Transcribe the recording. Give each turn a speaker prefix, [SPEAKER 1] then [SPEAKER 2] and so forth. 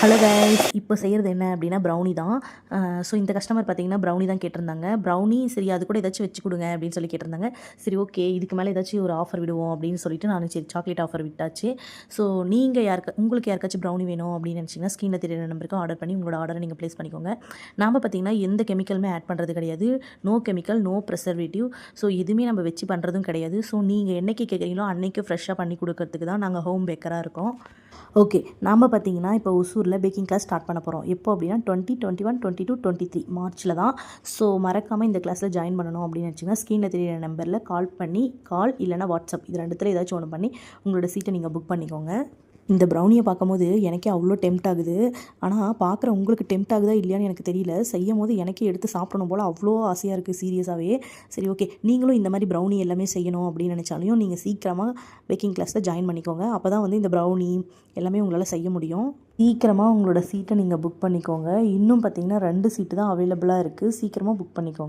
[SPEAKER 1] Hello guys, இப்போ செய்கிறது என்ன அப்படின்னா ப்ரௌனி தான். ஸோ இந்த கஸ்டமர் பார்த்தீங்கன்னா ப்ரௌனி தான் கேட்டிருந்தாங்க. ப்ரௌனி சரி அது கூட ஏதாச்சும் வச்சு கொடுங்க அப்படின்னு சொல்லி கேட்டிருந்தாங்க. சரி ஓகே, இதுக்கு மேலே ஏதாச்சும் ஒரு ஆஃபர் விடுவோம் அப்படின்னு சொல்லிட்டு நான் சரி சாக்லேட் ஆஃபர் விட்டாச்சு. ஸோ நீங்கள் உங்களுக்கு யாருக்காச்சும் ப்ரௌனி வேணும் அப்படின்னு நினச்சிங்கன்னா ஸ்க்ரீனில் தெரியுற நம்பருக்கு ஆர்டர் பண்ணி உங்களோட ஆர்டரை நீங்கள் ப்ளேஸ் பண்ணிக்கோங்க. நாம் பார்த்தீங்கன்னா எந்த கெமிக்கலுமே ஆட் பண்ணுறது கிடையாது. No chemical, no preservative. So எதுவுமே நம்ம வச்சு பண்ணுறதும் கிடையாது. ஸோ நீங்கள் என்னைக்கு கேட்குறீங்களோ அன்றைக்கி ஃப்ரெஷ்ஷாக பண்ணி கொடுக்கறதுக்கு தான் நாங்கள் ஹோம் பேக்கராக இருக்கோம். ஓகே, நாம் பார்த்தீங்கன்னா இப்போ ஒசூரில் பேக்கிங் கிளாஸ் ஸ்டார்ட் பண்ண போகிறோம். எப்போ அப்படின்னா 2021, 22, 23 மார்ச்சில் தான். ஸோ மறக்காமல் இந்த கிளாஸில் ஜாயின் பண்ணணும் அப்படின்னு நினச்சிங்கன்னா ஸ்க்ரீனில் தெரியிற நம்பரில் கால் இல்லைனா வாட்ஸ்அப் இது ரெண்டுத்தில் ஏதாச்சும் ஒன்று பண்ணி உங்களோட சீட்டை நீங்கள் புக் பண்ணிக்கோங்க. இந்த ப்ரௌனியை பார்க்கும்போது எனக்கே அவ்வளோ டெம்ப்ட் ஆகுது. ஆனால் பார்க்குற உங்களுக்கு டெம்ப்ட் ஆகுதா இல்லையான்னு எனக்கு தெரியல. செய்யும் போது எனக்கே எடுத்து சாப்பிடணும் போல் அவ்வளோ ஆசையாக இருக்குது சீரியஸாகவே. சரி ஓகே, நீங்களும் இந்த மாதிரி ப்ரௌனி எல்லாமே செய்யணும் அப்படின்னு நினச்சாலையும் நீங்கள் சீக்கிரமாக பேக்கிங் கிளாஸில் ஜாயின் பண்ணிக்கோங்க. அப்போ தான் வந்து இந்த ப்ரௌனி எல்லாமே உங்களால் செய்ய முடியும். சீக்கிரமாக உங்களோட சீட்டை நீங்கள் புக் பண்ணிக்கோங்க. இன்னும் பார்த்தீங்கன்னா 2 சீட்டு தான் அவைலபிளாக இருக்குது. சீக்கிரமாக புக் பண்ணிக்கோங்க.